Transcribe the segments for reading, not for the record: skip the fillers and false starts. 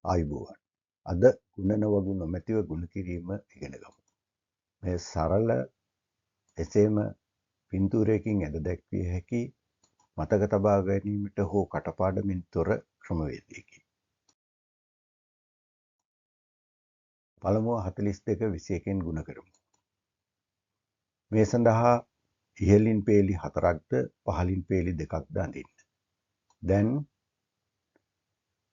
ආයුබෝවන්. අද ගුණ නොවගු නොමැතිව ගුණ කිරීම ඉගෙන ගමු. මේ සරල එසේම පින්තූරයකින් ඇද දැක්විය හැකි මතක තබා ගැනීමට හෝ කටපාඩමින් තොර ක්‍රමවේදයකි. පළමුව 42 21න් ගුණ කරමු. මේ සඳහා ඉහළින් පේලි 4ක්ද පහළින් පේලි 2ක්ද අඳින්න. දැන්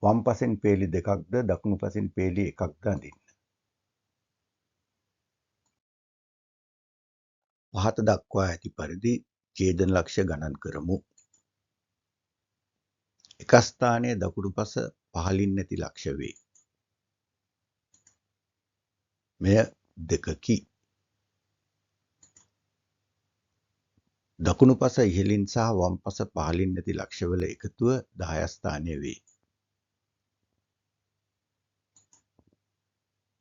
වම් පසෙන් පේලි 2ක්ද දකුණු පසෙන් පේලි 1ක්ද අඳින්න. පහත දක්වා ඇති පරිදි ඡේදන ලක්ෂ්‍ය ගණන් කරමු. එක ස්ථානයේ දකුණු පස පහළින් නැති ලක්ෂ්‍ය වේ. මෙය 2කි. දකුණු පස ඉහළින් සහ වම් පස පහළින් නැති ලක්ෂ්‍යවල එකතුව 10 ස්ථානය වේ.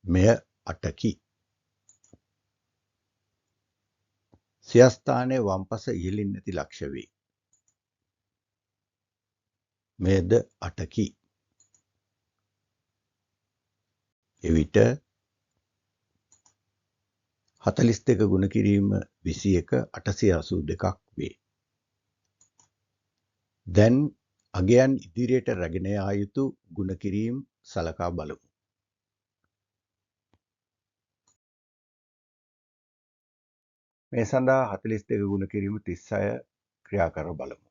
මෙය 8කි. සිය ස්ථානයේ වම් පස ඉහළින් නැති ලක්ෂ්‍ය වේ. මෙයද 8කි. එවිට 42 ගුණ කිරීම 21 882ක් වේ. දැන් අගයන් ඉදිරියට රැගෙන යා යුතු ගුණ කිරීම සලකා බලමු. මේ සඳහා 42 ගුණ කිරීම 36 ක්‍රියා කර බලමු.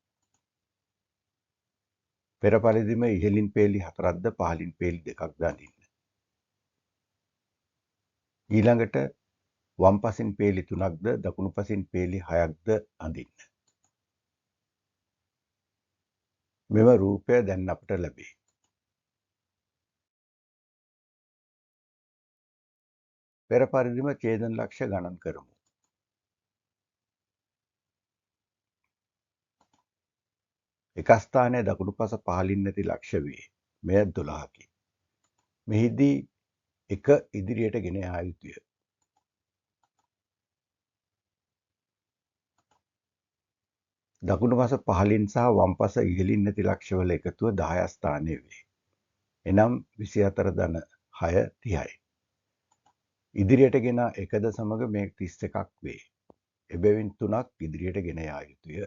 පෙර පරිදිම ඉහළින් පේලි 4ක්ද පහළින් පේලි 2ක්ද අඳින්න. ඊළඟට වම් පසින් පේලි 3ක්ද දකුණු පසින් පේලි 6ක්ද අඳින්න. මෙම රූපය දැන් අපට ලැබේ. පෙර පරිදිම ඡේදන ලක්ෂ්‍ය ගණන් කරමු. එක ස්ථානයේ දකුණු පස පහළින් නැති ලක්ෂ්‍ය වේ. මෙය 12කි. මෙහිදී 1 ඉදිරියට ගෙන යා යුතුය. දකුණු පස පහළින් සහ වම් පස ඉහළින් නැති ලක්ෂ්‍යවල එකතුව 10 ස්ථානය වේ. එනම් 24 ධන 6 30යි. ඉදිරියට ගෙන 1ද සමග මේ 31ක් වේ. එබැවින් 3ක් ඉදිරියට ගෙන යා යුතුය.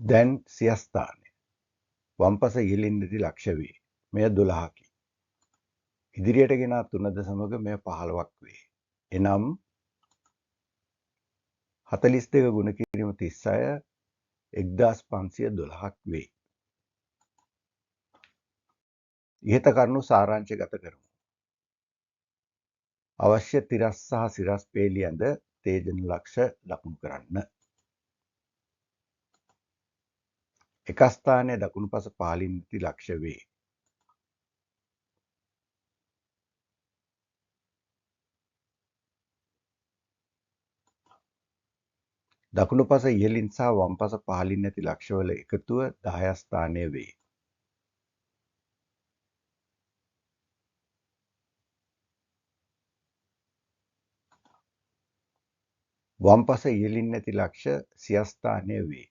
දැන් සිය ස්ථානය වම් පස ඉහළින් නැති ලක්ෂ්‍ය වේ. මෙය 12කි. ඉදිරියට ගෙන 3ද සමග මෙය 15ක් වේ. එනම් 42 ගුණ කිරීම 36 1512ක් වේ. ඉහත කරුණු සාරාංශගත කරමු. අවශ්‍ය තිරස් සහ සිරස් පේලි ඇඳ ඡේදන ලක්ෂ්‍ය ලකුණු කරන්න. එක ස්ථානයේ දකුණු පස පහළින් නැති ලක්ෂ්‍ය වේ. දකුණු පස ඉහළින් සහ වම් පස පහළින් නැති ලක්ෂ්‍යවල එකතුව 10 ස්ථානය වේ. වම් පස ඉහළින් නැති ලක්ෂ්‍ය සිය ස්ථානය වේ.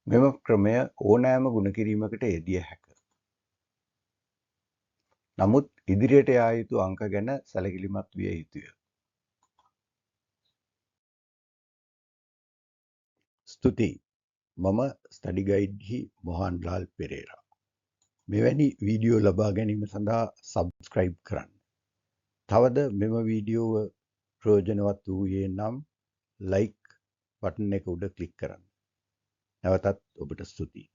මෙම ක්‍රමය ඕනෑම ගුණ කිරීමකට යෙදිය හැක. නමුත් ඉදිරියට යා යුතු අංක ගැන සැලකිලිමත් විය යුතුය. ස්තුතියි. මම ස්ටඩි ගයිඩ්හි මොහන්ලාල් පෙරේරා. මෙවැනි වීඩියෝ ලබා ගැනීම සඳහා සබ්ස්ක්‍රයිබ් කරන්න. තවද මෙම වීඩියෝව ප්‍රයෝජනවත් වූයේ නම් ලයික් බටන් එක උඩ ක්ලික් කරන්න. නැවතත් ඔබට ස්තුතියි.